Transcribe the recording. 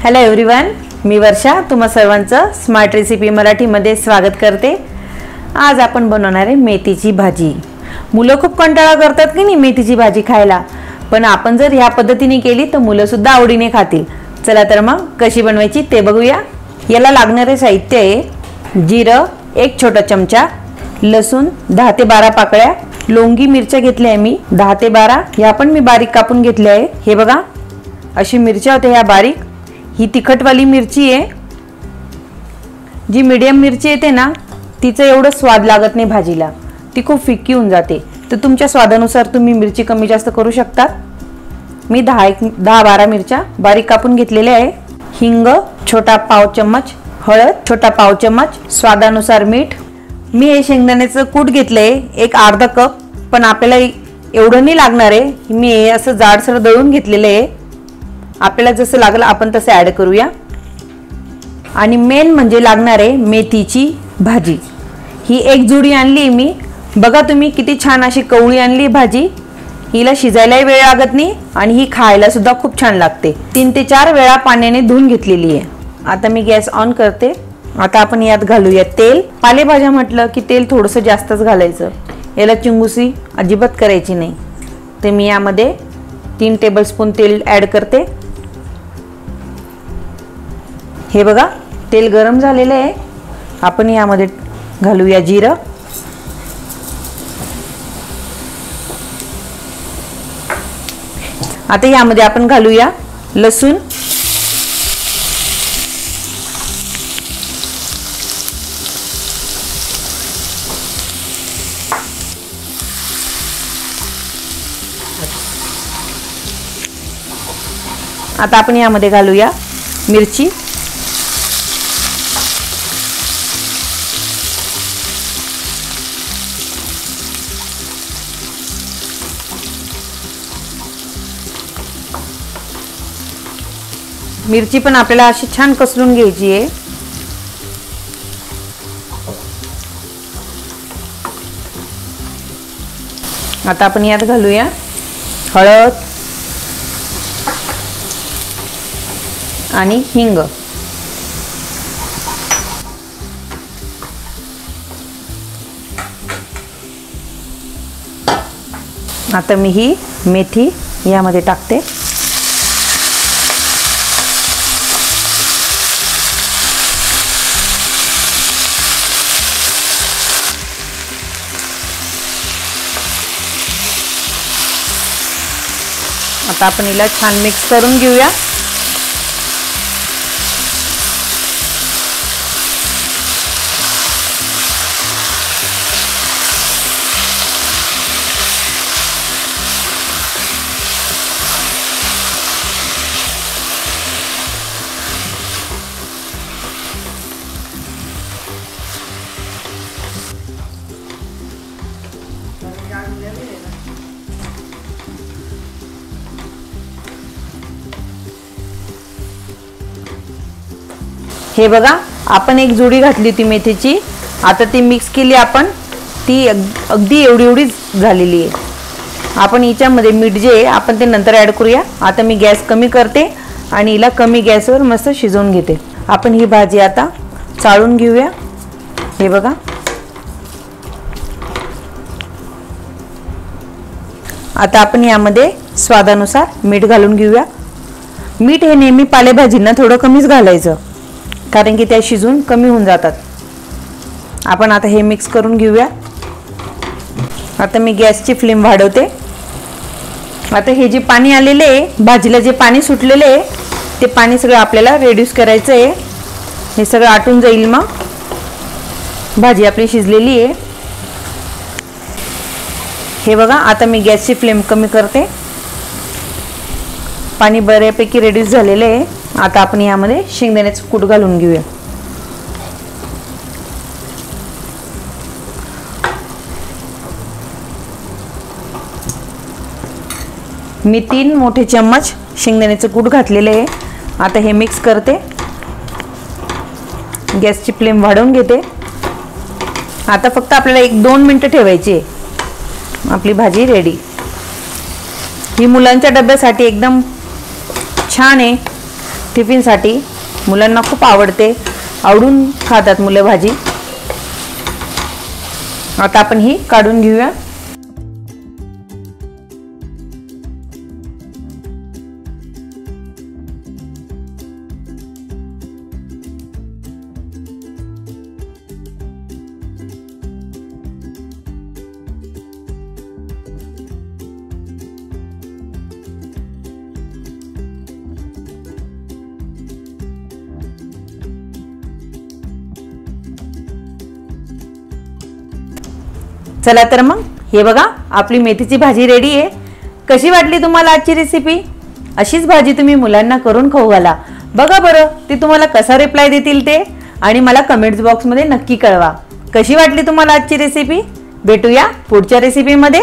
Hello everyone, मी वर्षा तुम्हा सर्वांचं smart recipe मराठीमध्ये स्वागत करते। आज आपण बनवणार आहे मेथीची भाजी। मुलं खूप कंटाळा करतात की नाही मेथीची भाजी खायला, पण आपण जर ह्या पद्धतीने केली तर मुलं सुद्धा आवडीने खातील। चला तर मग कशी बनवायची ते बघूया। याला लागणारे साहित्य आहे जिरं 1 छोटा चमचा, लसूण 10 ते 12 पाकळ्या, लोंगी मिरच्या घेतल्या आहे मी 10 ते 12, ह्या पण मी बारीक कापून घेतल्या आहे। हे बघा अशी मिरच्या होत्या ह्या बारीक। ही तिखटवाली मिरची आहे। जी मीडियम मिरची येते ना तिचं एवढं स्वाद लागत नाही भाजीला, ती खूप फिक्की होऊन जाते। तर तुमच्या स्वादानुसार तुम्ही मिरची कमी जास्त करू शकता। मी 10-12 मिरच्या बारीक कापून घेतलेल्या आहे। हिंग छोटा पाव चम्मच, हळद छोटा पाव चम्मच, स्वादानुसार मीठ। मी हे शेंगदाण्याचं कूट घेतलंय एक अर्धा कप, पण आपल्याला एवढं नाही लागणार आहे। मी हे असं जाडसर दळून घेतलेलं आहे। आपल्याला जसं लागलं आपण तसे ऍड करूया। आणि मेन म्हणजे लागणार आहे मेथीची भाजी। ही एक जुडी आणली मी, बघा तुम्ही किती छान अशी कवळी आणली भाजी। हिला शिजायलाही वेळ लागत नाही आणि ही खायला सुद्धा खूप छान लागते। 3 ते 4 वेळा पाण्याने धुवून घेतलेली आहे। आता मी गॅस ऑन करते। आता आपण यात घालूया तेल। पालेभाज्या म्हटलं की तेल थोडंसं जास्तच घालायचं, याला चिंगुसी अजिबात करायची नाही। तर मी यामध्ये 3 टेबलस्पून तेल ऍड करते। हे बघा तेल गरम झालेलं आहे। आपण यामध्ये घालूया जिरं, आता यामध्ये आपण घालूया लसूण, आता आपण यामध्ये घालूया मिरची, मिरची पण आपल्याला अशी छान कसून घ्यायची आहे। आता आपण यात घालूया हळद आणि हिंग। आता मी ही मेथी यामध्ये टाकते। आता आपण हिला छान मिक्स करून घेऊया। हे बघा आपण एक जुडी घातली होती मेथीची, आता ती मिक्स केली आपण, ती अगदी एवढी झालेली आहे। आपण हिच्यामध्ये मीठ जे आहे आपण ते नंतर ऍड करूया। आता मी गॅस कमी करते आणि हिला कमी गॅसवर मस्त शिजवून घेते। आपण ही भाजी आता चाळून घेऊया। हे बघा आता आपण यामध्ये स्वादानुसार मीठ घालून घेऊया। मीठ हे नेहमी पालेभाजींना थोडं कमीच घालायचं, कारण की त्या शिजून कमी होऊन जातात। आपण आता हे मिक्स करून घेऊया। आता मी गॅसची फ्लेम वाढवते। आता हे जे पाणी आलेले आहे भाजीला, जे पाणी सुटलेले आहे ते पाणी सगळं आपल्याला रिड्यूस करायचं आहे। हे सगळं आटून जाईल, मग भाजी आपली शिजलेली आहे। हे बघा आता मी गॅसची फ्लेम कमी करते। पाणी बऱ्यापैकी रिड्यूस झालेलं आहे। आता आपण यामध्ये शेंगदाण्याचं कूट घालून घेऊया। मी 3 मोठे चम्मच शेंगदाण्याचं कूट घातलेले आहे। आता हे मिक्स करते। गॅसची फ्लेम वाढवून घेते। आता फक्त आपल्याला 1-2 मिनिटं ठेवायची आहे। आपली भाजी रेडी। ही मुलांच्या डब्यासाठी एकदम छान आहे। टिफिनसाठी मुलांना खूप आवडते, आवडून खातात मुलं भाजी। आता आपण ही काढून घेऊया। चला तर मग हे बघा, आपली मेथीची भाजी रेडी आहे। कशी वाटली तुम्हाला आजची रेसिपी? अशीच भाजी तुम्ही मुलांना करून खाऊ घाला। बघा बरं ती तुम्हाला कसा रिप्लाय देतील ते, आणि मला कमेंट्स बॉक्समध्ये नक्की कळवा। कशी वाटली तुम्हाला आजची रेसिपी? भेटूया पुढच्या रेसिपीमध्ये।